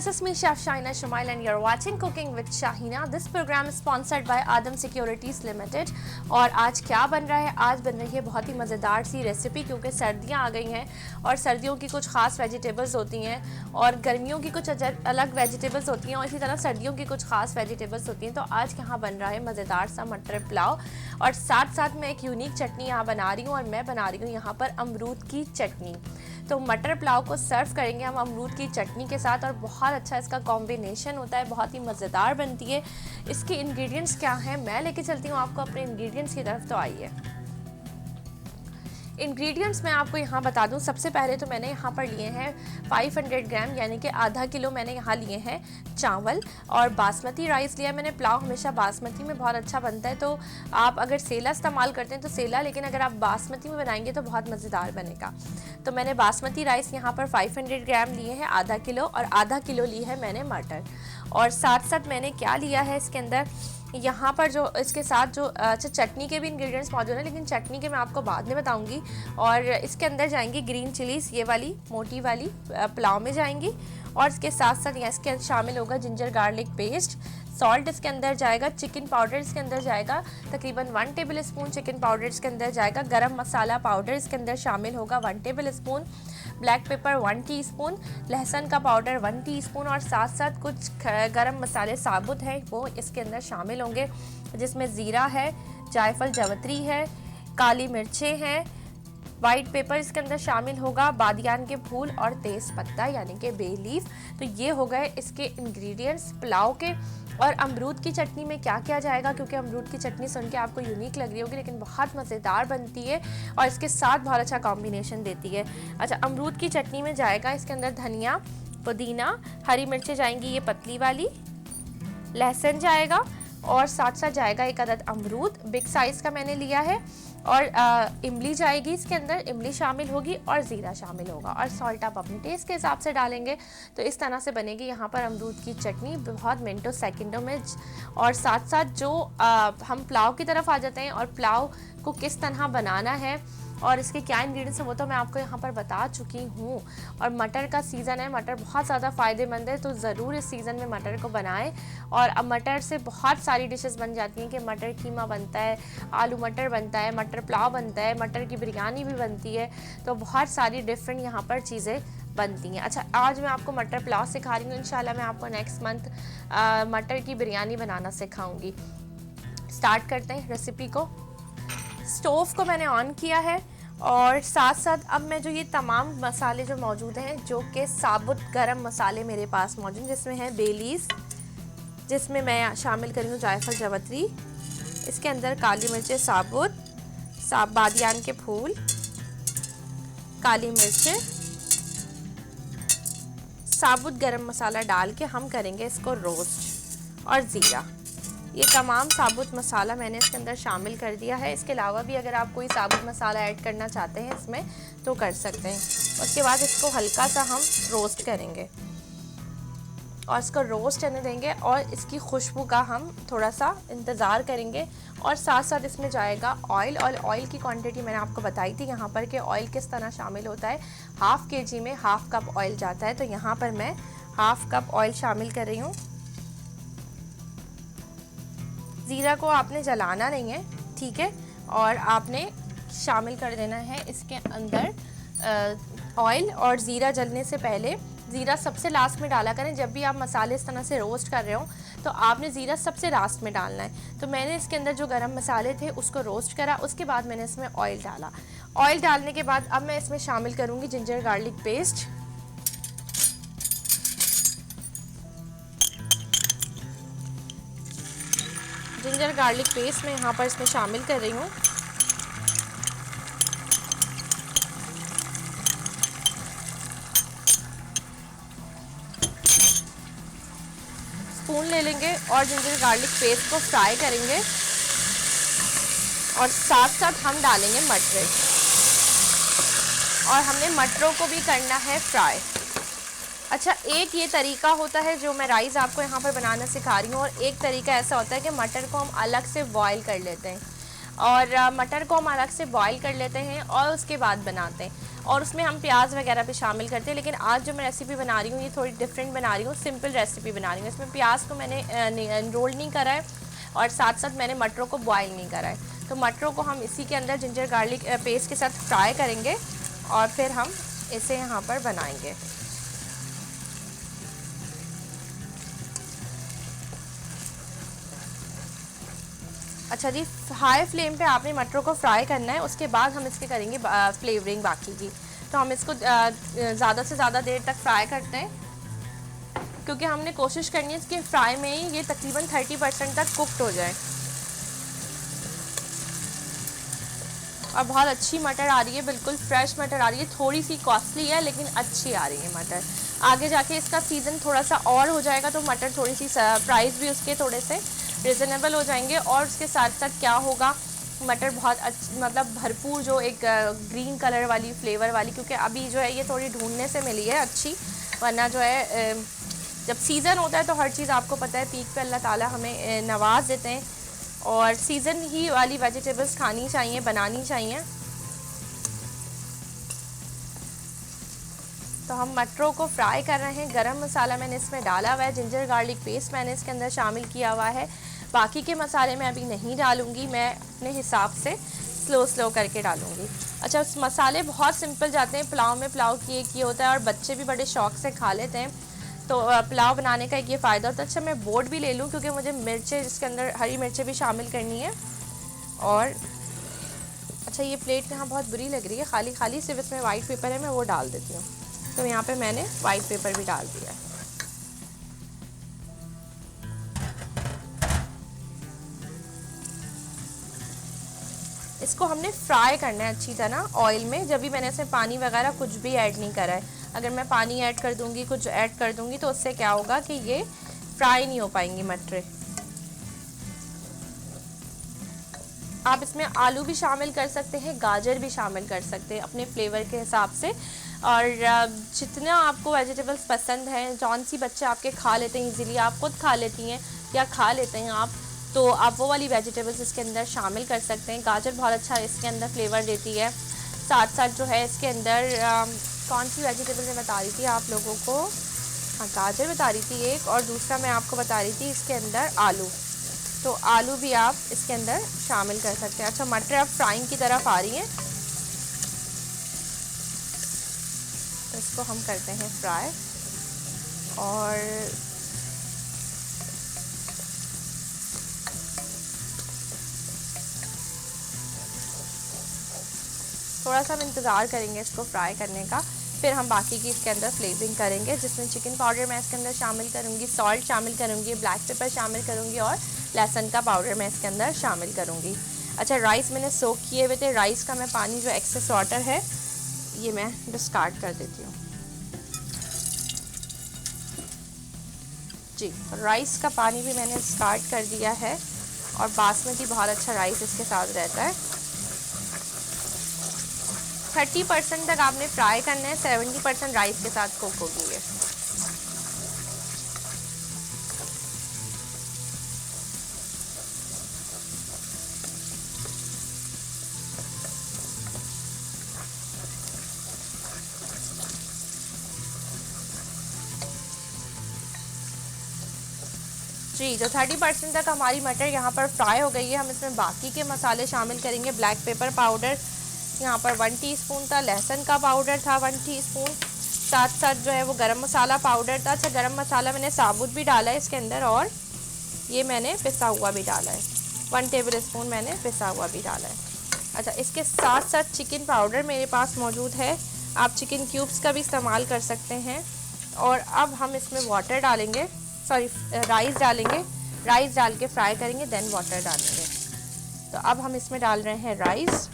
this is me Chef Shahina Shumail and you're watching Cooking with Shahina. This program is sponsored by Adam Securities Limited. और आज क्या बन रहा है? आज बन रही है बहुत ही मज़ेदार सी रेसिपी, क्योंकि सर्दियाँ आ गई हैं और सर्दियों की कुछ ख़ास वेजिटेबल्स होती हैं और गर्मियों की कुछ अलग वेजिटेबल्स होती हैं और इसी तरह सर्दियों की कुछ ख़ास वेजिटेबल्स होती हैं। तो आज यहाँ बन रहा है मज़ेदार सा मटर पुलाव और साथ साथ मैं एक यूनिक चटनी यहाँ बना रही हूँ और मैं बना रही हूँ यहाँ पर अमरूद की चटनी। तो मटर पुलाव को सर्व करेंगे हम अमरूद की चटनी के साथ और बहुत अच्छा इसका कॉम्बिनेशन होता है, बहुत ही मज़ेदार बनती है। इसके इंग्रेडिएंट्स क्या हैं मैं लेके चलती हूँ आपको अपने इंग्रेडिएंट्स की तरफ। तो आइए इंग्रेडिएंट्स मैं आपको यहाँ बता दूँ। सबसे पहले तो मैंने यहाँ पर लिए हैं 500 ग्राम यानी कि आधा किलो मैंने यहाँ लिए हैं चावल और बासमती राइस लिया मैंने। पुलाव हमेशा बासमती में बहुत अच्छा बनता है, तो आप अगर सेला इस्तेमाल करते हैं तो सेला, लेकिन अगर आप बासमती में बनाएंगे तो बहुत मज़ेदार बनेगा। तो मैंने बासमती राइस यहाँ पर 500 ग्राम लिए हैं आधा किलो, और आधा किलो ली है मैंने मटर। और साथ साथ मैंने क्या लिया है इसके अंदर, यहाँ पर जो इसके साथ जो अच्छा चटनी के भी इंग्रेडिएंट्स मौजूद हैं, लेकिन चटनी के मैं आपको बाद में बताऊंगी। और इसके अंदर जाएंगी ग्रीन चिलीज़, ये वाली मोटी वाली पुलाव में जाएंगी। और इसके साथ साथ इसके अंदर शामिल होगा जिंजर गार्लिक पेस्ट, सॉल्ट इसके अंदर जाएगा, चिकन पाउडर इसके अंदर जाएगा तकरीबन 1 टेबल स्पून चिकन पाउडर इसके अंदर जाएगा, गरम मसाला पाउडर इसके अंदर शामिल होगा 1 table spoon, black pepper 1 teaspoon, लहसुन का पाउडर 1 टीस्पून और साथ साथ कुछ गरम मसाले साबुत हैं वो इसके अंदर शामिल होंगे, जिसमें ज़ीरा है, जायफल जवतरी है, काली मिर्चें हैं, वाइट पेपर इसके अंदर शामिल होगा, बादियान के फूल और तेज़ पत्ता यानी कि बे लीफ। तो ये हो गए इसके इंग्रेडिएंट्स पुलाव के। और अमरूद की चटनी में क्या क्या जाएगा, क्योंकि अमरूद की चटनी सुन के आपको यूनिक लग रही होगी लेकिन बहुत मज़ेदार बनती है और इसके साथ बहुत अच्छा कॉम्बिनेशन देती है। अच्छा, अमरूद की चटनी में जाएगा इसके अंदर धनिया, पुदीना, हरी मिर्चें जाएंगी ये पतली वाली, लहसुन जाएगा और साथ साथ जाएगा एक अदद अमरूद बिग साइज़ का मैंने लिया है, और इमली जाएगी इसके अंदर, इमली शामिल होगी और ज़ीरा शामिल होगा, और सॉल्ट आप अपने टेस्ट के हिसाब से डालेंगे। तो इस तरह से बनेगी यहाँ पर अमरूद की चटनी बहुत मिनटों सेकंडों में। और साथ साथ जो हम पुलाव की तरफ आ जाते हैं और पुलाव को किस तरह बनाना है और इसके क्या इंग्रेडिएंट्स हैं वो तो मैं आपको यहाँ पर बता चुकी हूँ। और मटर का सीज़न है, मटर बहुत ज़्यादा फ़ायदेमंद है, तो ज़रूर इस सीज़न में मटर को बनाएं। और अब मटर से बहुत सारी डिशेस बन जाती हैं कि मटर कीमा बनता है, आलू मटर बनता है, मटर पुलाव बनता है, मटर की बिरयानी भी बनती है, तो बहुत सारी डिफरेंट यहाँ पर चीज़ें बनती हैं। अच्छा, आज मैं आपको मटर पुलाव सिखा रही हूँ, इंशाल्लाह मैं आपको नेक्स्ट मंथ मटर की बिरयानी बनाना सिखाऊँगी। स्टार्ट करते हैं रेसिपी को। स्टोव को मैंने ऑन किया है और साथ साथ अब मैं जो ये तमाम मसाले जो मौजूद हैं, जो कि साबुत गरम मसाले मेरे पास मौजूद, जिसमें है बे लीफ, जिसमें मैं शामिल करी हूँ जायफल जवतरी, इसके अंदर काली मिर्चें साबुत, बादियान के फूल, काली मिर्चें, साबुत गरम मसाला डाल के हम करेंगे इसको रोस्ट, और ज़ीरा। ये तमाम साबुत मसाला मैंने इसके अंदर शामिल कर दिया है। इसके अलावा भी अगर आप कोई साबुत मसाला ऐड करना चाहते हैं इसमें तो कर सकते हैं। उसके बाद इसको हल्का सा हम रोस्ट करेंगे और इसको रोस्ट करने देंगे और इसकी खुशबू का हम थोड़ा सा इंतज़ार करेंगे। और साथ साथ इसमें जाएगा ऑयल, और ऑयल की क्वांटिटी मैंने आपको बताई थी यहाँ पर कि ऑयल किस तरह शामिल होता है। हाफ़ kg में हाफ़ कप ऑयल जाता है, तो यहाँ पर मैं हाफ़ कप ऑयल शामिल कर रही हूँ। ज़ीरा को आपने जलाना नहीं है, ठीक है, और आपने शामिल कर देना है इसके अंदर ऑयल। और ज़ीरा जलने से पहले, ज़ीरा सबसे लास्ट में डाला करें। जब भी आप मसाले इस तरह से रोस्ट कर रहे हो तो आपने ज़ीरा सबसे लास्ट में डालना है। तो मैंने इसके अंदर जो गरम मसाले थे उसको रोस्ट करा, उसके बाद मैंने इसमें ऑयल डाला। ऑयल डालने के बाद अब मैं इसमें शामिल करूँगी ginger garlic paste, ginger garlic paste मैं यहाँ पर इसमें शामिल कर रही हूँ। स्पून ले लेंगे और जिंजर गार्लिक पेस्ट को फ्राई करेंगे और साथ साथ हम डालेंगे मटर, और हमने मटरों को भी करना है फ्राई। अच्छा, एक ये तरीका होता है जो मैं राइस आपको यहाँ पर बनाना सिखा रही हूँ, और एक तरीका ऐसा होता है कि मटर को हम अलग से बॉईल कर लेते हैं। और मटर को हम अलग से बॉईल कर लेते हैं और उसके बाद बनाते हैं, और उसमें हम प्याज वगैरह भी शामिल करते हैं। लेकिन आज जो मैं रेसिपी बना रही हूँ ये थोड़ी डिफरेंट बना रही हूँ, सिंपल रेसिपी बना रही हूँ। इसमें प्याज को मैंने रोल नहीं करा है और साथ साथ मैंने मटरों को बॉईल नहीं करा है। तो मटरों को हम इसी के अंदर जिंजर गार्लिक पेस्ट के साथ फ्राई करेंगे और फिर हम इसे यहाँ पर बनाएंगे। अच्छा जी, हाई फ्लेम पे आपने मटरों को फ्राई करना है, उसके बाद हम इसके करेंगे फ्लेवरिंग बाकी की। तो हम इसको ज़्यादा से ज़्यादा देर तक फ्राई करते हैं, क्योंकि हमने कोशिश करनी है इसके फ्राई में ही ये तकरीबन 30% तक कुक्ड हो जाए। और बहुत अच्छी मटर आ रही है, बिल्कुल फ्रेश मटर आ रही है। थोड़ी सी कॉस्टली है लेकिन अच्छी आ रही है मटर। आगे जाके इसका सीज़न थोड़ा सा और हो जाएगा तो मटर थोड़ी सी प्राइस भी उसके थोड़े से रिजनेबल हो जाएंगे। और उसके साथ साथ क्या होगा, मटर बहुत मतलब भरपूर जो एक ग्रीन कलर वाली फ्लेवर वाली, क्योंकि अभी जो है ये थोड़ी ढूंढने से मिली है अच्छी, वरना जो है जब सीज़न होता है तो हर चीज़ आपको पता है पीक पे अल्लाह ताला हमें नवाज देते हैं, और सीज़न ही वाली वेजिटेबल्स खानी चाहिए, बनानी चाहिए। तो हम मटरों को फ्राई कर रहे हैं। गरम मसाला मैंने इसमें डाला हुआ है, जिंजर गार्लिक पेस्ट मैंने इसके अंदर शामिल किया हुआ है। बाकी के मसाले मैं अभी नहीं डालूँगी, मैं अपने हिसाब से स्लो करके डालूँगी। अच्छा, मसाले बहुत सिंपल जाते हैं पुलाव में। पुलाव की एक ये होता है और बच्चे भी बड़े शौक़ से खा लेते हैं, तो पुलाव बनाने का एक ये फ़ायदा होता है। अच्छा, मैं बोर्ड भी ले लूँ क्योंकि मुझे मिर्चें, जिसके अंदर हरी मिर्चें भी शामिल करनी है। और अच्छा, ये प्लेट यहाँ बहुत बुरी लग रही है, खाली खाली सिर्फ इसमें वाइट पेपर है, मैं वो डाल देती हूँ। तो यहाँ पे मैंने वाइट पेपर भी डाल दिया है। इसको हमने फ्राई करना है अच्छी तरह ऑयल में। जब भी मैंने इसमें पानी वगैरह कुछ भी ऐड नहीं करा है। अगर मैं पानी ऐड कर दूंगी, कुछ ऐड कर दूंगी, तो उससे क्या होगा कि ये फ्राई नहीं हो पाएंगी मटरें। आप इसमें आलू भी शामिल कर सकते हैं, गाजर भी शामिल कर सकते हैं अपने फ्लेवर के हिसाब से। और जितना आपको वेजिटेबल्स पसंद हैं, जौन सी बच्चे आपके खा लेते हैं इजीली, आप खुद खा लेती हैं या खा लेते हैं आप, तो आप वो वाली वेजिटेबल्स इसके अंदर शामिल कर सकते हैं। गाजर बहुत अच्छा इसके अंदर फ्लेवर देती है। साथ साथ जो है इसके अंदर कौन सी वेजिटेबल मैं बता रही थी आप लोगों को, हाँ गाजर बता रही थी एक, और दूसरा मैं आपको बता रही थी इसके अंदर आलू। तो आलू भी आप इसके अंदर शामिल कर सकते हैं। अच्छा, मटर अब फ्राइंग की तरफ आ रही हैं, तो इसको हम करते हैं फ्राई। और थोड़ा सा हम इंतज़ार करेंगे इसको फ्राई करने का, फिर हम बाकी की इसके अंदर फ्लेवरिंग करेंगे, जिसमें चिकन पाउडर मैं इसके अंदर शामिल करूँगी, सॉल्ट शामिल करूँगी, ब्लैक पेपर शामिल करूँगी और लहसुन का पाउडर मैं इसके अंदर शामिल करूँगी। अच्छा, राइस मैंने सोक किए हुए थे, राइस का मैं पानी जो एक्सेस वाटर है ये मैं डिस्कार्ड कर देती हूँ जी। राइस का पानी भी मैंने डिस्कार्ड कर दिया है, और बासमती बहुत अच्छा राइस इसके साथ रहता है। 30% तक आपने फ्राई करना है, 70% राइस के साथ कुक होगी ये। जी, जो 30% तक हमारी मटर यहाँ पर फ्राई हो गई है, हम इसमें बाकी के मसाले शामिल करेंगे। ब्लैक पेपर पाउडर यहाँ पर 1 टीस्पून था, लहसुन का पाउडर था 1 टीस्पून, साथ साथ जो है वो गरम मसाला पाउडर था। अच्छा, गरम मसाला मैंने साबुत भी डाला है इसके अंदर, और ये मैंने पिसा हुआ भी डाला है, 1 टेबल स्पून मैंने पिसा हुआ भी डाला है। अच्छा, इसके साथ साथ चिकन पाउडर मेरे पास मौजूद है, आप चिकन क्यूब्स का भी इस्तेमाल कर सकते हैं। और अब हम इसमें वाटर डालेंगे, सॉरी राइस डालेंगे, राइस डाल के फ्राई करेंगे, देन वाटर डालेंगे। तो अब हम इसमें डाल रहे हैं राइस।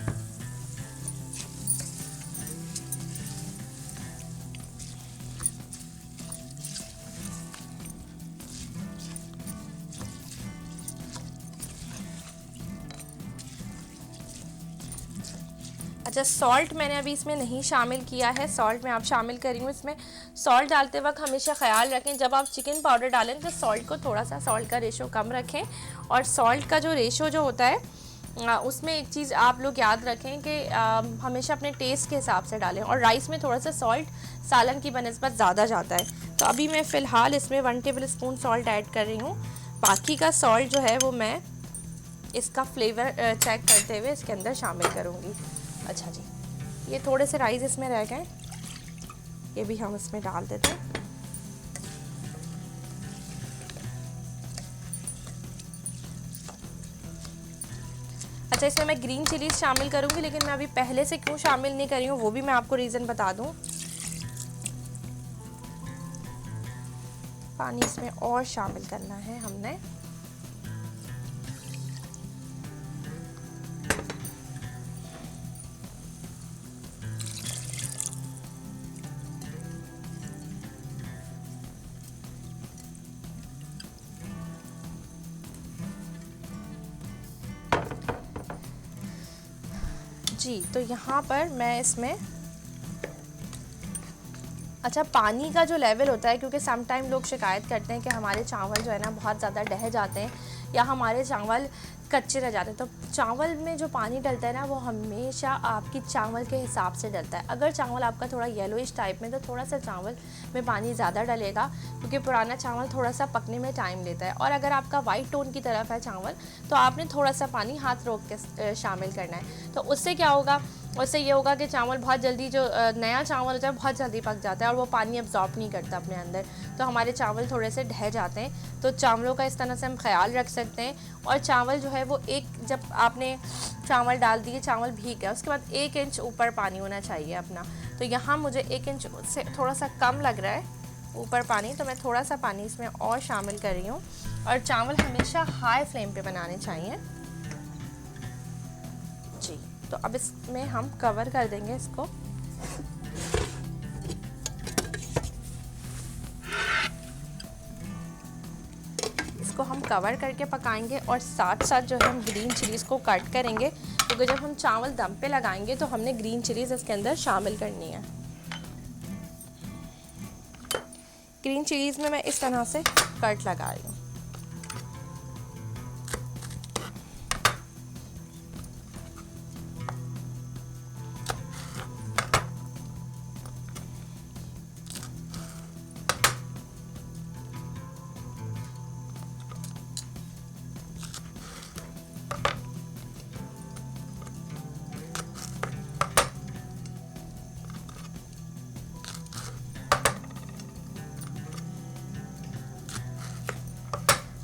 अच्छा, सॉल्ट मैंने अभी इसमें नहीं शामिल किया है, सॉल्ट मैं आप शामिल करी हूँ इसमें। सॉल्ट डालते वक्त हमेशा ख्याल रखें जब आप चिकन पाउडर डालें तो सॉल्ट को थोड़ा सा, सॉल्ट का रेशो कम रखें। और सॉल्ट का जो रेशो जो होता है उसमें एक चीज़ आप लोग याद रखें कि हमेशा अपने टेस्ट के हिसाब से डालें, और राइस में थोड़ा सा सॉल्ट सालन की बनस्बत ज़्यादा जाता है। तो अभी मैं फ़िलहाल इसमें 1 टेबल स्पून सॉल्ट ऐड कर रही हूँ। बाकी का सॉल्ट जो है वो मैं इसका फ्लेवर चेक करते हुए इसके अंदर शामिल करूँगी। अच्छा जी, ये थोड़े से राइस इसमें रह गए, ये भी हम इसमें डाल देते हैं। अच्छा, इसमें मैं ग्रीन चिलीज शामिल करूँगी, लेकिन मैं अभी पहले से क्यों शामिल नहीं करी हूँ वो भी मैं आपको रीज़न बता दूँ। पानी इसमें और शामिल करना है हमने। जी, तो यहाँ पर मैं इसमें अच्छा, पानी का जो लेवल होता है, क्योंकि सम टाइम लोग शिकायत करते हैं कि हमारे चावल जो है ना बहुत ज़्यादा ढह जाते हैं या हमारे चावल कच्चे रह जाते हैं। तो चावल में जो पानी डलता है ना वो हमेशा आपकी चावल के हिसाब से डलता है। अगर चावल आपका थोड़ा येलोइश टाइप में, तो थोड़ा सा चावल में पानी ज़्यादा डलेगा, क्योंकि पुराना चावल थोड़ा सा पकने में टाइम लेता है। और अगर आपका वाइट टोन की तरफ है चावल, तो आपने थोड़ा सा पानी हाथ रोक के शामिल करना है। तो उससे क्या होगा, उससे ये होगा कि चावल बहुत जल्दी, जो नया चावल होता है बहुत जल्दी पक जाता है और वो पानी अब्जॉर्ब नहीं करता अपने अंदर, तो हमारे चावल थोड़े से ढह जाते हैं। तो चावलों का इस तरह से हम ख्याल रख सकते हैं। और चावल जो है वो जब आपने चावल डाल दिए, चावल भीग गया, उसके बाद 1 इंच ऊपर पानी होना चाहिए अपना। तो यहाँ मुझे 1 इंच से थोड़ा सा कम लग रहा है ऊपर पानी, तो मैं थोड़ा सा पानी इसमें और शामिल कर रही हूँ। और चावल हमेशा हाई फ्लेम पे बनाने चाहिए जी। तो अब इसमें हम कवर कर देंगे इसको। इसको हम कवर करके पकाएंगे और साथ साथ जो है हम ग्रीन चिलीज़ को कट करेंगे, क्योंकि जब हम चावल दम पे लगाएंगे तो हमने ग्रीन चिलीज़ इसके अंदर शामिल करनी है। ग्रीन चिलीज़ में मैं इस तरह से कट लगा रही हूँ।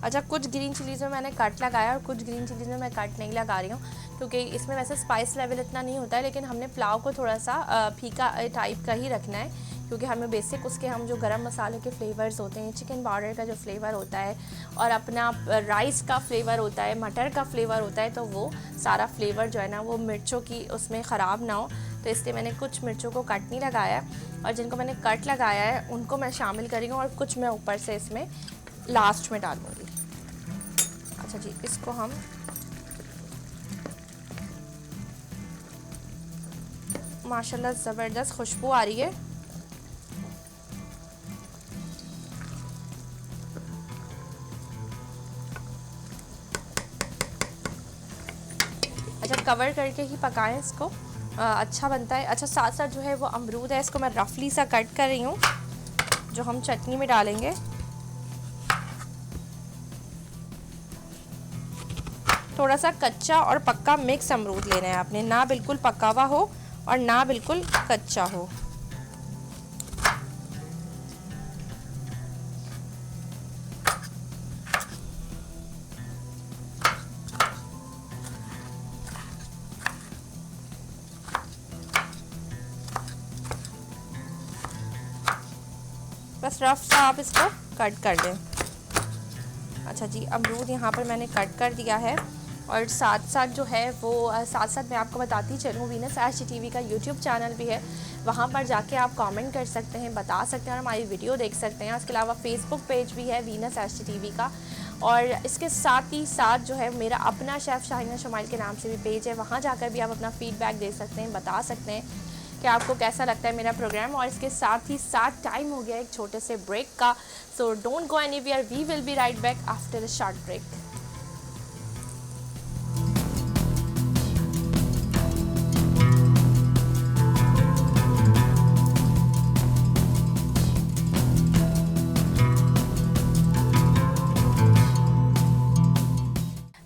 अच्छा, कुछ ग्रीन चिलीज़ में मैंने कट लगाया और कुछ ग्रीन चिलीज़ में मैं कट नहीं लगा रही हूँ, क्योंकि इसमें वैसे स्पाइस लेवल इतना नहीं होता है, लेकिन हमने पुलाव को थोड़ा सा फीका टाइप का ही रखना है, क्योंकि हमें बेसिक उसके हम जो गरम मसाले के फ्लेवर्स होते हैं, चिकन पाउडर का जो फ्लेवर होता है और अपना राइस का फ्लेवर होता है, मटर का फ्लेवर होता है, तो वो सारा फ्लेवर जो है ना वो मिर्चों की उसमें ख़राब ना हो। तो इसलिए मैंने कुछ मिर्चों को कट नहीं लगाया, और जिनको मैंने कट लगाया है उनको मैं शामिल करी हूँ, और कुछ मैं ऊपर से इसमें लास्ट में डालूँगी। अच्छा जी, इसको हम माशाल्लाह ज़बरदस्त खुशबू आ रही है। अच्छा, कवर करके ही पकाएं इसको, अच्छा बनता है। अच्छा, साथ साथ जो है वो अमरूद है, इसको मैं रफली सा कट कर रही हूँ, जो हम चटनी में डालेंगे। थोड़ा सा कच्चा और पक्का मिक्स अमरूद लेना है आपने, ना बिल्कुल पका हुआ हो और ना बिल्कुल कच्चा हो। बस रफ सा आप इसको कट कर दें। अच्छा जी, अमरूद यहाँ पर मैंने कट कर दिया है, और साथ साथ जो है वो साथ साथ मैं आपको बताती चलूँ, वीनस HDTV का यूट्यूब चैनल भी है, वहाँ पर जाके आप कमेंट कर सकते हैं, बता सकते हैं और हमारी वीडियो देख सकते हैं। इसके अलावा फेसबुक पेज भी है वीनस HDTV का, और इसके साथ ही साथ जो है मेरा अपना शेफ़ शाहीना शमाइल के नाम से भी पेज है, वहाँ जाकर भी आप अपना फ़ीडबैक दे सकते हैं, बता सकते हैं कि आपको कैसा लगता है मेरा प्रोग्राम। और इसके साथ ही साथ टाइम हो गया एक छोटे से ब्रेक का, so don't go anywhere, we will be right back after a short break.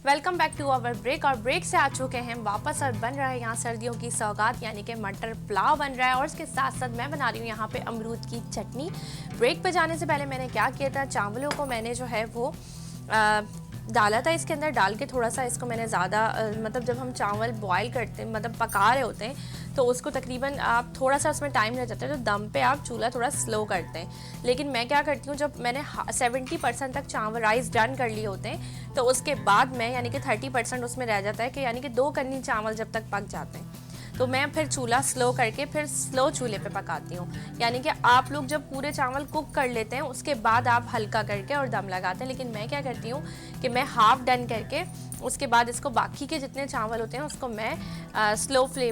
Welcome back to our break. और ब्रेक से आ चुके हैं वापस और बन रहा है यहाँ सर्दियों की सौगात यानी कि मटर पुलाव बन रहा है और उसके साथ साथ मैं बना रही हूँ यहाँ पे अमरूद की चटनी। ब्रेक पे जाने से पहले मैंने क्या किया था, चावलों को मैंने जो है वो डाला था इसके अंदर, डाल के थोड़ा सा इसको मैंने ज़्यादा मतलब जब हम चावल बॉयल करते हैं मतलब पका रहे होते हैं तो उसको तकरीबन आप थोड़ा सा उसमें टाइम रह जाता है तो दम पे आप चूल्हा थोड़ा स्लो करते हैं। लेकिन मैं क्या करती हूँ, जब मैंने 70% तक चावल राइस डन कर लिए होते हैं तो उसके बाद मैं यानी कि 30% उसमें रह जाता है कि यानी कि 2 कन्नी चावल जब तक पक जाते हैं तो मैं फिर चूल्हा स्लो करके फिर स्लो चूल्हे पे पकाती हूँ। यानी कि आप लोग जब पूरे चावल कुक कर लेते हैं उसके बाद आप हल्का करके और दम लगाते हैं, लेकिन मैं क्या करती हूँ कि मैं हाफ डन करके उसके बाद इसको बाकी के जितने चावल होते हैं उसको मैं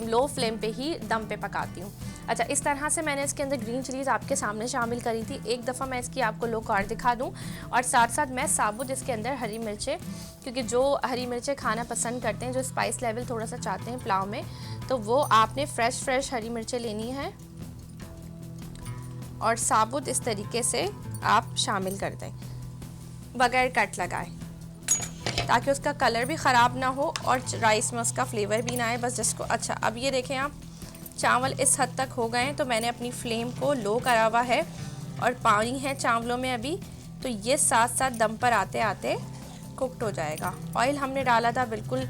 लो फ्लेम पे ही दम पे पकाती हूँ। अच्छा, इस तरह से मैंने इसके अंदर ग्रीन चिलीज़ आपके सामने शामिल करी थी। एक दफ़ा मैं इसकी आपको लुक और दिखा दूँ, और साथ साथ मैं साबुत इसके अंदर हरी मिर्चें, क्योंकि जो हरी मिर्चें खाना पसंद करते हैं, जो स्पाइस लेवल थोड़ा सा चाहते हैं पुलाव में, तो वो आपने फ्रेश हरी मिर्चें लेनी है और साबुत इस तरीके से आप शामिल कर दें बगैर कट लगाए, ताकि उसका कलर भी ख़राब ना हो और राइस में उसका फ्लेवर भी ना आए। बस जिसको अच्छा, अब ये देखें आप चावल इस हद तक हो गए हैं तो मैंने अपनी फ्लेम को लो करा हुआ है और पानी है चावलों में अभी, तो ये साथ साथ दम पर आते आते कुक्ड हो जाएगा। ऑयल हमने डाला था बिल्कुल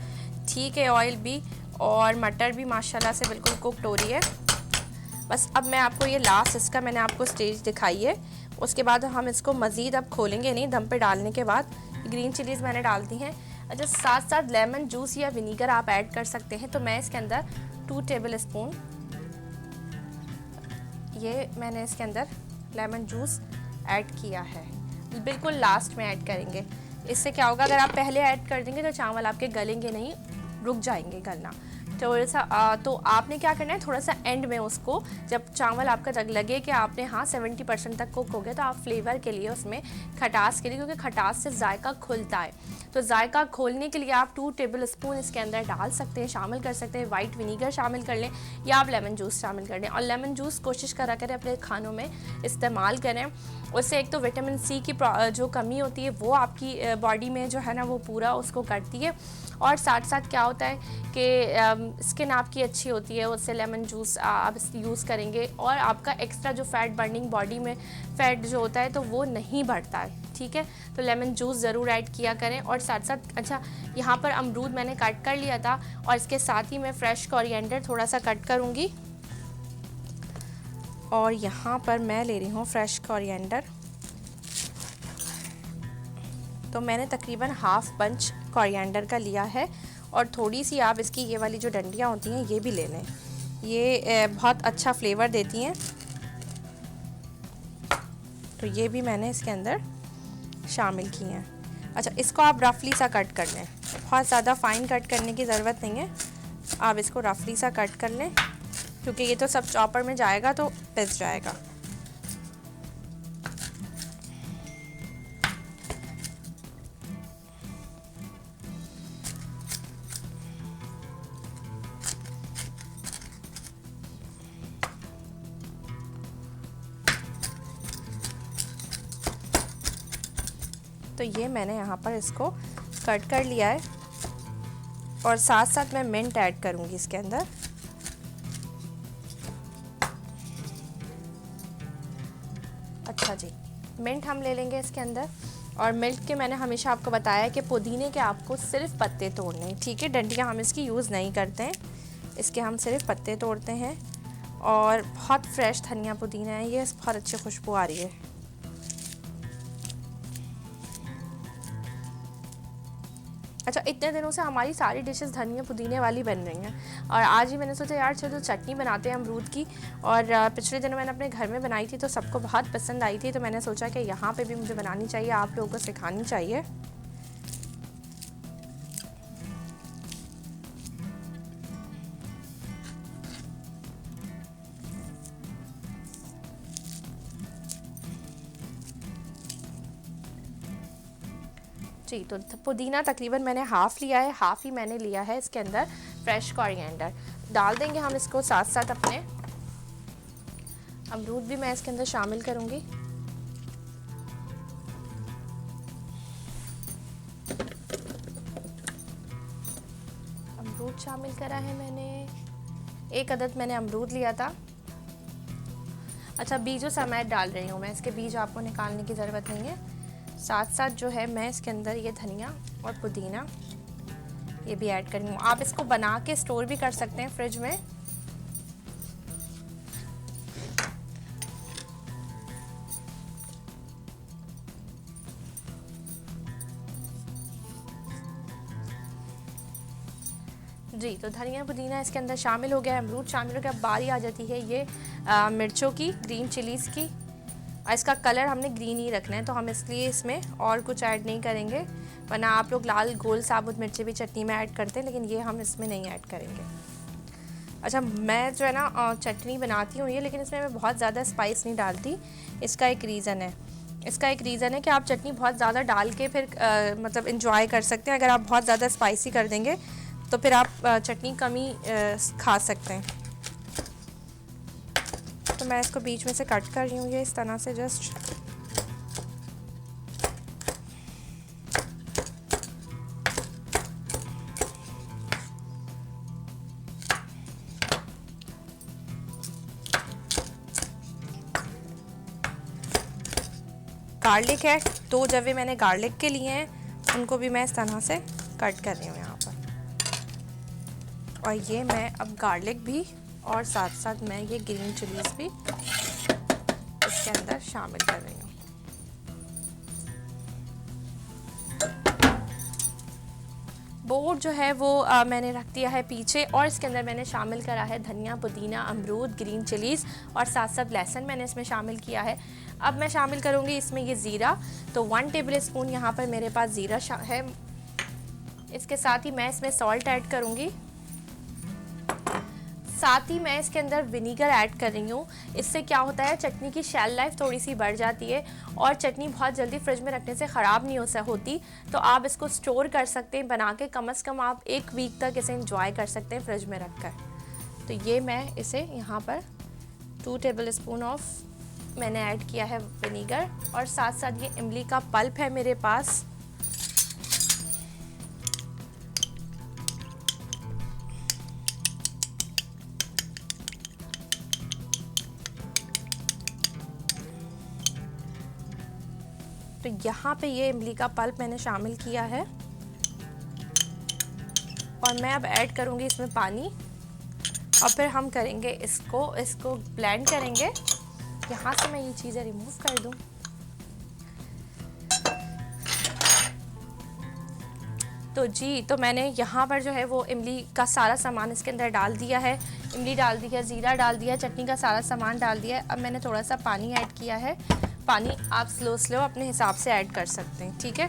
ठीक है, ऑयल भी और मटर भी माशाल्लाह से बिल्कुल कुक्ड हो रही है। बस अब मैं आपको ये लास्ट इसका मैंने आपको स्टेज दिखाई है, उसके बाद हम इसको मज़ीद अब खोलेंगे नहीं। दम पे डालने के बाद ग्रीन चिलीज़ मैंने डाल दी हैं। अच्छा, साथ साथ लेमन जूस या विनीगर आप ऐड कर सकते हैं, तो मैं इसके अंदर 2 टेबल स्पून ये मैंने इसके अंदर लेमन जूस ऐड किया है। बिल्कुल लास्ट में ऐड करेंगे। इससे क्या होगा, अगर आप पहले ऐड कर देंगे तो चावल आपके गलेंगे नहीं, रुक जाएंगे गलना। थोड़ा सा तो आपने क्या करना है, थोड़ा सा एंड में उसको जब चावल आपका जग लगे कि आपने हाँ 70% तक कुक हो गया, तो आप फ्लेवर के लिए उसमें खटास के लिए, क्योंकि खटास से जायका खुलता है, तो जायका खोलने के लिए आप 2 टेबल स्पून इसके अंदर डाल सकते हैं, शामिल कर सकते हैं। वाइट विनीगर शामिल कर लें या आप लेमन जूस शामिल कर लें। और लेमन जूस कोशिश करा करें अपने खानों में इस्तेमाल करें, उससे एक तो विटामिन सी की जो कमी होती है वो आपकी बॉडी में जो है ना वो पूरा उसको करती है, और साथ साथ क्या होता है कि स्किन आपकी अच्छी होती है उससे। लेमन जूस आप यूज़ करेंगे और आपका एक्स्ट्रा जो फ़ैट बर्निंग बॉडी में फ़ैट जो होता है तो वो नहीं बढ़ता है, ठीक है। तो लेमन जूस ज़रूर ऐड किया करें। और साथ साथ अच्छा, यहाँ पर अमरूद मैंने कट कर लिया था और इसके साथ ही मैं फ्रेश कोरिएंडर थोड़ा सा कट करूँगी, और यहाँ पर मैं ले रही हूँ फ्रेश कोरिएंडर। तो मैंने तकरीबन हाफ बंच कोरिएंडर का लिया है, और थोड़ी सी आप इसकी ये वाली जो डंडियाँ होती हैं ये भी ले लें, ये बहुत अच्छा फ्लेवर देती हैं। तो ये भी मैंने इसके अंदर शामिल की हैं। अच्छा, इसको आप रफली सा कट कर लें, बहुत ज़्यादा फाइन कट करने की ज़रूरत नहीं है, आप इसको रफली सा कट कर लें, क्योंकि ये तो सब चॉपर में जाएगा तो पिस जाएगा। तो ये मैंने यहाँ पर इसको कट कर लिया है, और साथ साथ मैं मिंट ऐड करूँगी इसके अंदर। अच्छा जी, मिंट हम ले लेंगे इसके अंदर। और मिंट के मैंने हमेशा आपको बताया कि पुदीने के आपको सिर्फ पत्ते तोड़ने हैं, ठीक है। डंडियाँ हम इसकी यूज़ नहीं करते हैं, इसके हम सिर्फ पत्ते तोड़ते हैं। और बहुत फ्रेश धनिया पुदीना है ये, बहुत अच्छी खुशबू आ रही है। अच्छा, इतने दिनों से हमारी सारी डिशेस धनिया पुदीने वाली बन रही हैं, और आज ही मैंने सोचा यार चलो चटनी बनाते हैं अमरूद की। और पिछले दिनों मैंने अपने घर में बनाई थी तो सबको बहुत पसंद आई थी, तो मैंने सोचा कि यहाँ पे भी मुझे बनानी चाहिए, आप लोगों को सिखानी चाहिए। जी, तो पुदीना तकरीबन मैंने हाफ़ लिया है, हाफ़ ही मैंने लिया है इसके अंदर फ्रेश कोरिएंडर। डाल देंगे हम इसको साथ साथ अपने। अमरूद भी मैं इसके अंदर शामिल करूँगी। अमरूद शामिल करा है मैंने, 1 अदद मैंने अमरूद लिया था। अच्छा, बीजों समेत डाल रही हूँ मैं, इसके बीज आपको निकालने की ज़रूरत नहीं है। साथ साथ जो है मैं इसके अंदर ये धनिया और पुदीना ये भी ऐड करी हूँ। आप इसको बना के स्टोर भी कर सकते हैं फ्रिज में। जी, तो धनिया पुदीना इसके अंदर शामिल हो गया, अमरूद शामिल हो गया। बारी आ जाती है ये मिर्चों की, ग्रीन चिलीज़ की। इसका कलर हमने ग्रीन ही रखना है, तो हम इसलिए इसमें और कुछ ऐड नहीं करेंगे, वरना आप लोग लाल गोल साबुत मिर्चें भी चटनी में ऐड करते हैं, लेकिन ये हम इसमें नहीं ऐड करेंगे। अच्छा, मैं जो है ना चटनी बनाती हूँ ये, लेकिन इसमें मैं बहुत ज़्यादा स्पाइस नहीं डालती। इसका एक रीज़न है कि आप चटनी बहुत ज़्यादा डाल के फिर मतलब इंजॉय कर सकते हैं। अगर आप बहुत ज़्यादा स्पाइसी कर देंगे तो फिर आप चटनी कम ही खा सकते हैं। तो मैं इसको बीच में से कट कर रही हूँ ये इस तरह से जस्ट। गार्लिक है, 2 जवे मैंने गार्लिक के लिए हैं, उनको भी मैं इस तरह से कट कर रही हूँ यहाँ पर। और ये मैं अब गार्लिक भी और साथ साथ मैं ये ग्रीन चिलीज़ भी इसके अंदर शामिल कर रही हूँ। बोर्ड जो है वो मैंने रख दिया है पीछे, और इसके अंदर मैंने शामिल करा है धनिया, पुदीना, अमरूद, ग्रीन चिलीज़ और साथ साथ लहसुन मैंने इसमें शामिल किया है। अब मैं शामिल करूँगी इसमें ये ज़ीरा, तो 1 टेबल स्पून यहाँ पर मेरे पास ज़ीरा है। इसके साथ ही मैं इसमें सॉल्ट ऐड करूँगी, साथ ही मैं इसके अंदर विनीगर ऐड कर रही हूँ। इससे क्या होता है, चटनी की शेल लाइफ थोड़ी सी बढ़ जाती है और चटनी बहुत जल्दी फ्रिज में रखने से ख़राब नहीं होती। तो आप इसको स्टोर कर सकते हैं बना के, कम से कम आप 1 वीक तक इसे इंजॉय कर सकते हैं फ्रिज में रख कर। तो ये मैं इसे यहाँ पर 2 टेबल स्पून ऑफ मैंने ऐड किया है विनीगर, और साथ साथ ये इमली का पल्प है मेरे पास। तो यहाँ पे ये इमली का पल्प मैंने शामिल किया है, और मैं अब ऐड करूँगी इसमें पानी, और फिर हम करेंगे इसको ब्लेंड करेंगे। यहाँ से मैं ये चीज़ें रिमूव कर दूँ। तो जी, तो मैंने यहाँ पर जो है वो इमली का सारा सामान इसके अंदर डाल दिया है। इमली डाल दी है, ज़ीरा डाल दिया, चटनी का सारा सामान डाल दिया है। अब मैंने थोड़ा सा पानी ऐड किया है। पानी आप स्लो अपने हिसाब से ऐड कर सकते हैं, ठीक है।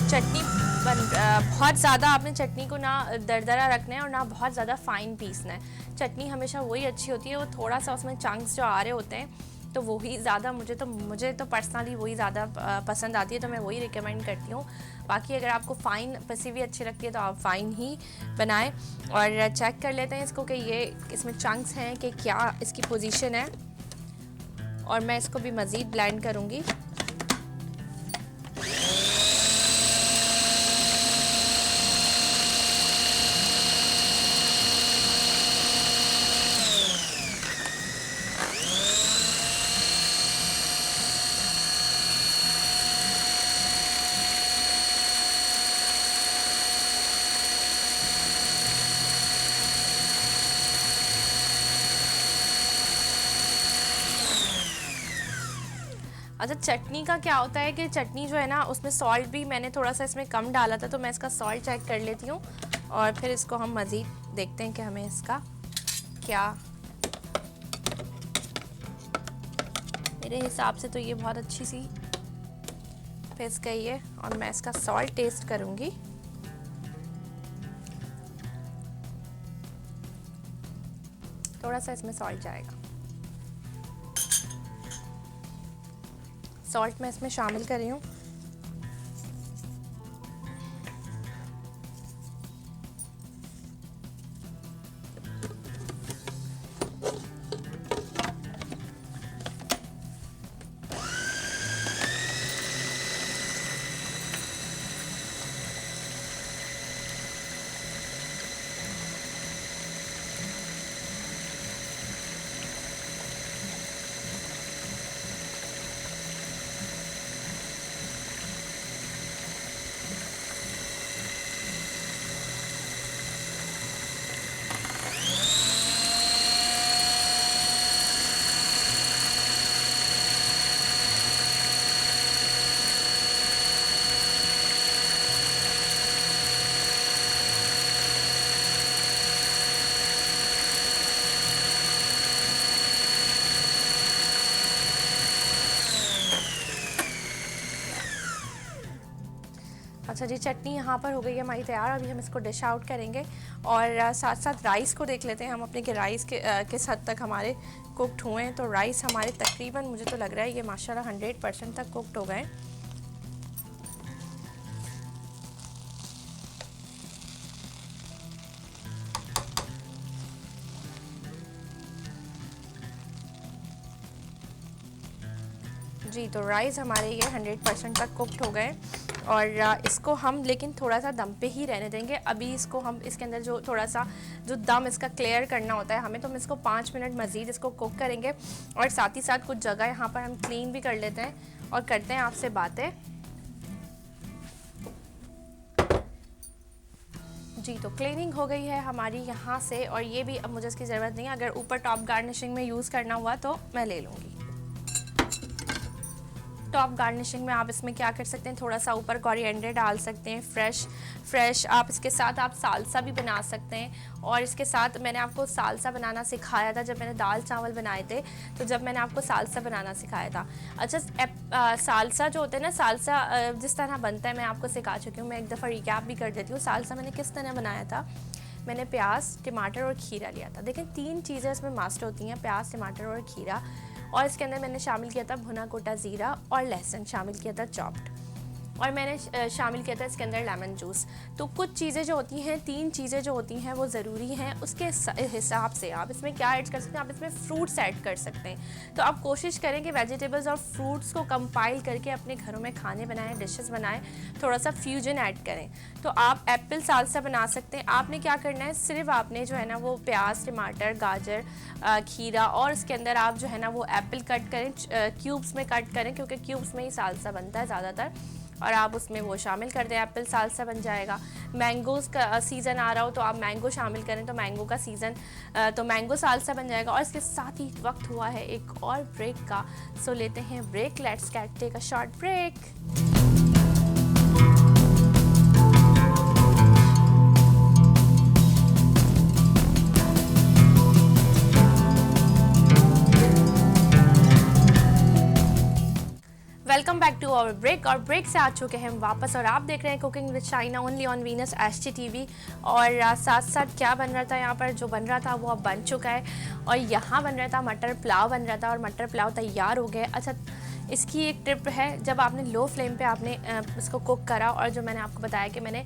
चटनी बहुत ज़्यादा आपने चटनी को ना दरदरा रखना है और ना बहुत ज़्यादा फाइन पीसना है। चटनी हमेशा वही अच्छी होती है, वो थोड़ा सा उसमें चंक्स जो आ रहे होते हैं, तो वही ज़्यादा मुझे तो पर्सनली वही ज़्यादा पसंद आती है, तो मैं वही रिकमेंड करती हूँ। बाकी अगर आपको फ़ाइन पिसी हुई अच्छी लगती है तो आप फ़ाइन ही बनाएं। और चेक कर लेते हैं इसको कि ये इसमें चंक्स हैं कि क्या इसकी पोजीशन है, और मैं इसको भी मज़ीद ब्लेंड करूँगी। अच्छा, चटनी का क्या होता है कि चटनी जो है ना उसमें सॉल्ट भी मैंने थोड़ा सा इसमें कम डाला था, तो मैं इसका सॉल्ट चेक कर लेती हूँ। और फिर इसको हम मज़ीद देखते हैं कि हमें इसका क्या, मेरे हिसाब से तो ये बहुत अच्छी सी पिस गई है। और मैं इसका सॉल्ट टेस्ट करूँगी। थोड़ा सा इसमें सॉल्ट जाएगा। सॉल्ट मैं इसमें शामिल कर रही हूँ। अच्छा जी, चटनी यहाँ पर हो गई है हमारी तैयार। अभी हम इसको डिश आउट करेंगे और साथ साथ राइस को देख लेते हैं हम अपने कि राइस किस हद तक हमारे कुक्ड हुए हैं। तो राइस हमारे तकरीबन, मुझे तो लग रहा है ये माशाल्लाह 100% तक कुक्ड हो गए। जी, तो राइस हमारे ये 100% तक कुक्ड हो गए और इसको हम लेकिन थोड़ा सा दम पे ही रहने देंगे। अभी इसको हम इसके अंदर जो थोड़ा सा जो दम इसका क्लियर करना होता है हमें, तो हम इसको 5 मिनट मज़ीद इसको कुक करेंगे। और साथ ही साथ कुछ जगह यहाँ पर हम क्लीन भी कर लेते हैं और करते हैं आपसे बातें। जी, तो क्लीनिंग हो गई है हमारी यहाँ से और ये भी अब मुझे इसकी ज़रूरत नहीं है। अगर ऊपर टॉप गार्निशिंग में यूज़ करना हुआ तो मैं ले लूँगी। टॉप गार्निशिंग में आप इसमें क्या कर सकते हैं, थोड़ा सा ऊपर कोरिएंडर डाल सकते हैं फ्रेश। आप इसके साथ आप सालसा भी बना सकते हैं। और इसके साथ मैंने आपको सालसा बनाना सिखाया था जब मैंने दाल चावल बनाए थे, तो जब मैंने आपको सालसा बनाना सिखाया था। अच्छा, सालसा जो होता है ना, सालसा जिस तरह बनता है मैं आपको सिखा चुकी हूँ। मैं एक दफ़ा रिकैप भी कर देती हूँ। सालसा मैंने किस तरह बनाया था, मैंने प्याज, टमाटर और खीरा लिया था। देखिए 3 चीज़ें इसमें मस्ट होती हैं, प्याज, टमाटर और खीरा। और इसके अंदर मैंने शामिल किया था भुना कोटा ज़ीरा और लहसुन शामिल किया था चॉप्ड। और मैंने शामिल किया था इसके अंदर लेमन जूस। तो कुछ चीज़ें जो होती हैं, 3 चीज़ें जो होती हैं वो ज़रूरी हैं। उसके हिसाब से आप इसमें क्या ऐड कर सकते हैं, आप इसमें फ्रूट्स ऐड कर सकते हैं। तो आप कोशिश करें कि वेजिटेबल्स और फ्रूट्स को कंपाइल करके अपने घरों में खाने बनाएं, डिशेस बनाएं, थोड़ा सा फ्यूजन ऐड करें। तो आप एप्पल सालसा बना सकते हैं। आपने क्या करना है, सिर्फ आपने जो है ना वो प्याज, टमाटर, गाजर, खीरा और इसके अंदर आप जो है ना वो एप्पल कट करें, क्यूब्स में कट करें, क्योंकि क्यूब्स में ही सालसा बनता है ज़्यादातर। और आप उसमें वो शामिल कर दें, एप्पल सालसा बन जाएगा। मैंगोज़ का सीज़न आ रहा हो तो आप मैंगो शामिल करें, तो मैंगो का सीज़न, तो मैंगो सालसा बन जाएगा। और इसके साथ ही वक्त हुआ है एक और ब्रेक का, सो लेते हैं break. Let's take a short break. Welcome back to our break. और ब्रेक से आ चुके हैं हम वापस और आप देख रहे हैं cooking with Shaina only on Venus HGTV। और साथ साथ क्या बन रहा था यहाँ पर, जो बन रहा था वो अब बन चुका है। और यहाँ बन रहा था मटर पुलाव बन रहा था और मटर पुलाव तैयार हो गया। अच्छा, इसकी एक टिप है, जब आपने लो फ्लेम पे आपने इसको कुक करा, और जो मैंने आपको बताया कि मैंने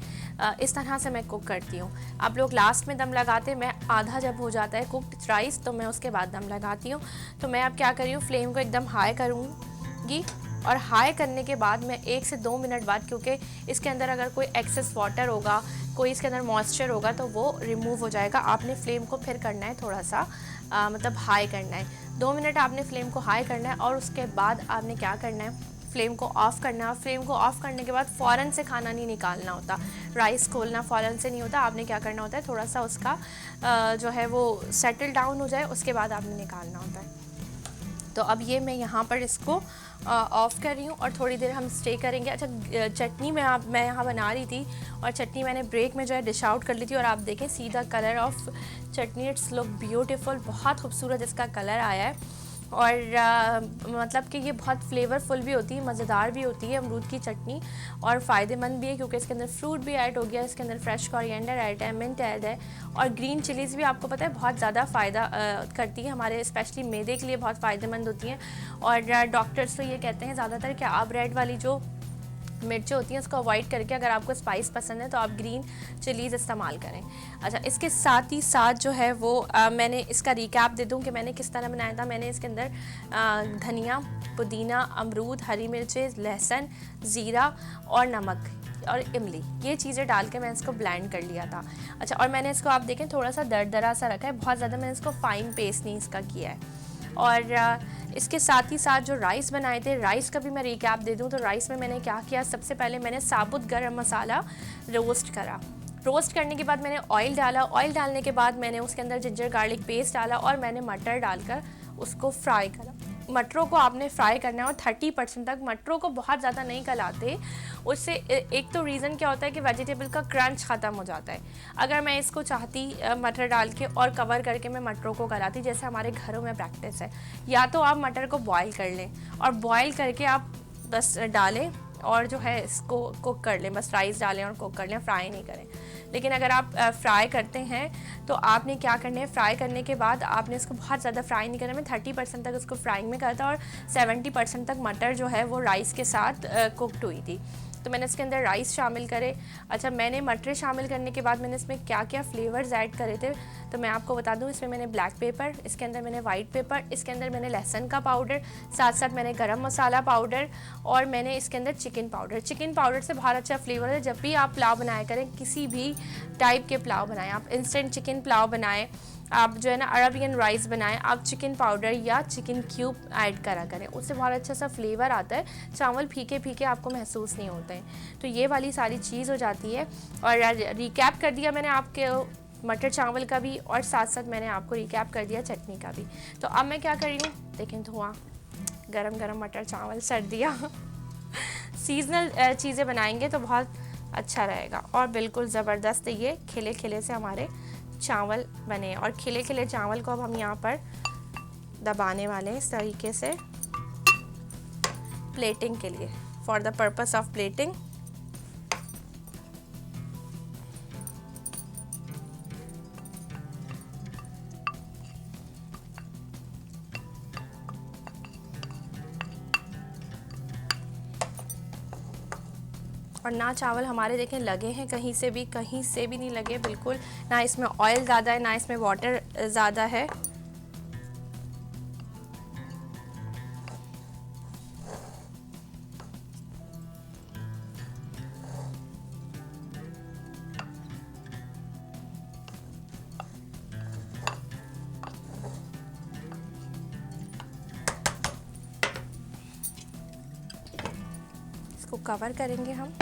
इस तरह से मैं कुक करती हूँ। आप लोग लास्ट में दम लगाते हैं, मैं आधा जब हो जाता है कुकड राइस तो मैं उसके बाद दम लगाती हूँ। तो मैं अब क्या कर रही हूँ, फ्लेम को एकदम हाई करूँगी और हाई करने के बाद मैं 1 से 2 मिनट बाद, क्योंकि इसके अंदर अगर कोई एक्सेस वाटर होगा, कोई इसके अंदर मॉइस्चर होगा तो वो रिमूव हो जाएगा। आपने फ्लेम को फिर करना है थोड़ा सा मतलब हाई करना है। 2 मिनट आपने फ्लेम को हाई करना है और उसके बाद आपने क्या करना है, फ्लेम को ऑफ़ करना है। और फ्लेम को ऑफ़ करने के बाद फ़ौरन से खाना नहीं निकालना होता, राइस खोलना फ़ौरन से नहीं होता। आपने क्या करना होता है, थोड़ा सा उसका जो है वो सेटल डाउन हो जाए उसके बाद आपने निकालना होता है। तो अब ये मैं यहाँ पर इसको ऑफ़ कर रही हूँ और थोड़ी देर हम स्टे करेंगे। अच्छा, चटनी मैं यहाँ बना रही थी और चटनी मैंने ब्रेक में जो है डिश आउट कर ली थी और आप देखें see the colour of chutney, it's look beautiful, बहुत खूबसूरत इसका कलर आया है। और मतलब कि ये बहुत फ्लेवरफुल भी होती है, मज़ेदार भी होती है अमरूद की चटनी, और फ़ायदेमंद भी है क्योंकि इसके अंदर फ्रूट भी ऐड हो गया, इसके अंदर फ्रेश कोरिएंडर ऐड है, मिंट ऐड है, और ग्रीन चिलीज़ भी आपको पता है बहुत ज़्यादा फ़ायदा करती है हमारे स्पेशली मैदे के लिए, बहुत फ़ायदेमंद होती हैं। और डॉक्टर्स तो ये कहते हैं ज़्यादातर कि आप रेड वाली जो मिर्चें होती हैं उसको अवॉइड करके अगर आपको स्पाइस पसंद है तो आप ग्रीन चिलीज़ इस्तेमाल करें। अच्छा, इसके साथ ही साथ जो है वो मैंने इसका रिकैप दे दूं कि मैंने किस तरह बनाया था। मैंने इसके अंदर धनिया, पुदीना, अमरूद, हरी मिर्चें, लहसुन, ज़ीरा और नमक और इमली, ये चीज़ें डाल के मैंने इसको ब्लेंड कर लिया था। अच्छा, और मैंने इसको आप देखें थोड़ा सा दरदरा सा रखा है, बहुत ज़्यादा मैंने इसको फ़ाइन पेस्ट नहीं इसका किया है। और इसके साथ ही साथ जो राइस बनाए थे, राइस का भी मैं रिकैप दे दूं तो राइस में मैंने क्या किया, सबसे पहले मैंने साबुत गरम मसाला रोस्ट करा। रोस्ट करने के बाद मैंने ऑयल डाला, ऑयल डालने के बाद मैंने उसके अंदर जिंजर गार्लिक पेस्ट डाला और मैंने मटर डालकर उसको फ्राई करा। मटरों को आपने फ्राई करना है और 30% तक, मटरों को बहुत ज़्यादा नहीं गलाते, उससे एक तो रीज़न क्या होता है कि वेजिटेबल का क्रंच ख़त्म हो जाता है। अगर मैं इसको चाहती मटर डाल के और कवर करके मैं मटरों को गलाती, जैसे हमारे घरों में प्रैक्टिस है, या तो आप मटर को बॉईल कर लें और बॉईल करके आप बस डालें और जो है इसको कुक कर लें, बस राइस डालें और कुक कर लें, फ्राई नहीं करें। लेकिन अगर आप फ्राई करते हैं तो आपने क्या करना है, फ्राई करने के बाद आपने इसको बहुत ज़्यादा फ्राई नहीं करना। मैं 30% तक इसको फ्राइंग में करता और 70% तक मटर जो है वो राइस के साथ कुकड हुई थी। तो मैंने इसके अंदर राइस शामिल करे। अच्छा, मैंने मटर शामिल करने के बाद मैंने इसमें क्या क्या फ्लेवर्स ऐड करे थे तो मैं आपको बता दूं। इसमें मैंने ब्लैक पेपर, इसके अंदर मैंने वाइट पेपर, इसके अंदर मैंने लहसुन का पाउडर, साथ साथ मैंने गरम मसाला पाउडर और मैंने इसके अंदर चिकन पाउडर। चिकन पाउडर से बहुत अच्छा फ्लेवर है। जब भी आप पुलाव बनाया करें, किसी भी टाइप के पुलाव बनाएं, आप इंस्टेंट चिकन पुलाव बनाएं, आप जो है ना अरबियन राइस बनाएं, आप चिकन पाउडर या चिकन क्यूब ऐड करा करें, उससे बहुत अच्छा सा फ्लेवर आता है। चावल फीके फीके आपको महसूस नहीं होते हैं। तो ये वाली सारी चीज़ हो जाती है। और रिकैप कर दिया मैंने आपके मटर चावल का भी और साथ साथ मैंने आपको रिकैप कर दिया चटनी का भी। तो अब मैं क्या कर रही हूँ, देखें धुआं, गरम गरम मटर चावल, सर्दियाँ सीजनल चीज़ें बनाएंगे तो बहुत अच्छा रहेगा। और बिल्कुल ज़बरदस्त ये खिले खिले से हमारे चावल बने। और खिले खिले चावल को अब हम यहाँ पर दबाने वाले हैं इस तरीके से प्लेटिंग के लिए, for the purpose of plating. और ना चावल हमारे देखें लगे हैं कहीं से भी नहीं लगे बिल्कुल, ना इसमें ऑयल ज़्यादा है ना इसमें वाटर ज़्यादा है। इसको कवर करेंगे हम।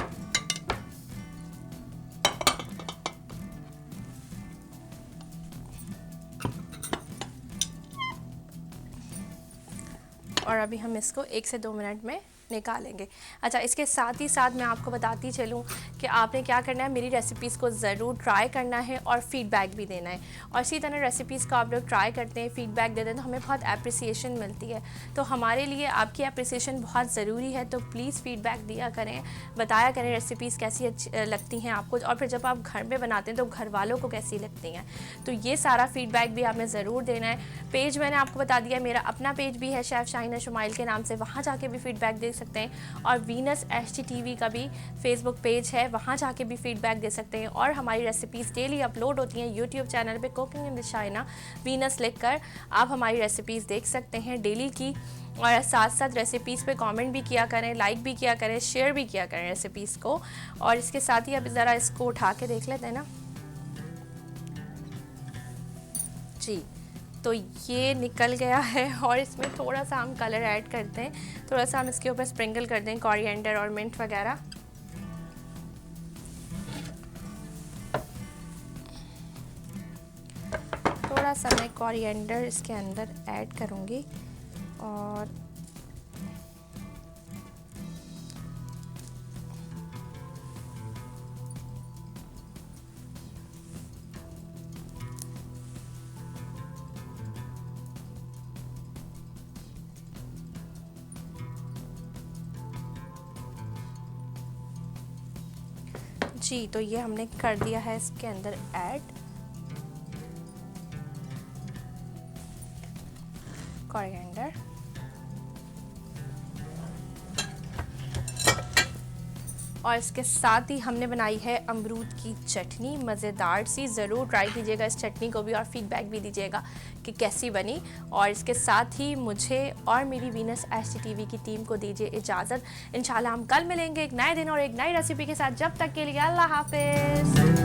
और अभी हम इसको 1 से 2 मिनट में निकालेंगे। अच्छा, इसके साथ ही साथ मैं आपको बताती चलूँ कि आपने क्या करना है, मेरी रेसिपीज़ को ज़रूर ट्राई करना है और फ़ीडबैक भी देना है। और इसी तरह रेसिपीज़ को आप लोग ट्राई करते हैं, फ़ीडबैक देते हैं तो हमें बहुत एप्रिसिएशन मिलती है। तो हमारे लिए आपकी एप्रिसिएशन बहुत ज़रूरी है। तो प्लीज़ फ़ीडबैक दिया करें, बताया करें रेसिपीज़ कैसी अच्छी लगती हैं आपको, और फिर जब आप घर में बनाते हैं तो घर वालों को कैसी लगती हैं। तो ये सारा फ़ीडबैक भी आपने ज़रूर देना है। पेज मैंने आपको बता दिया, मेरा अपना पेज भी है शेफ़ शाहीना शुमाइल के नाम से, वहाँ जाके भी फ़ीडबैक दे सकते हैं। और वीनस HTTV का भी फेसबुक पेज है, वहाँ जाके भी फीडबैक दे सकते हैं। और हमारी रेसिपीज़ डेली अपलोड होती हैं यूट्यूब चैनल पे, कुकिंग विद शाहीना वीनस लिखकर आप हमारी रेसिपीज़ देख सकते हैं डेली की। और साथ साथ रेसिपीज़ पे कमेंट भी किया करें, लाइक भी किया करें, शेयर भी किया करें रेसिपीज़ को। और इसके साथ ही अब ज़रा इसको उठा के देख लेते हैं ना जी, तो ये निकल गया है। और इसमें थोड़ा सा हम कलर ऐड करते हैं, थोड़ा सा हम इसके ऊपर स्प्रिंकल कर दें कोरिएंडर और मिंट वगैरह। थोड़ा सा मैं कोरिएंडर इसके अंदर ऐड करूँगी और जी, तो ये हमने कर दिया है इसके अंदर ऐड कोरिएंडर। और इसके साथ ही हमने बनाई है अमरूद की चटनी, मज़ेदार सी। ज़रूर ट्राई कीजिएगा इस चटनी को भी और फीडबैक भी दीजिएगा कि कैसी बनी। और इसके साथ ही मुझे और मेरी वीनस HT TV की टीम को दीजिए इजाज़त। इंशाल्लाह हम कल मिलेंगे एक नए दिन और एक नई रेसिपी के साथ। जब तक के लिए अल्लाह हाफ़िज़।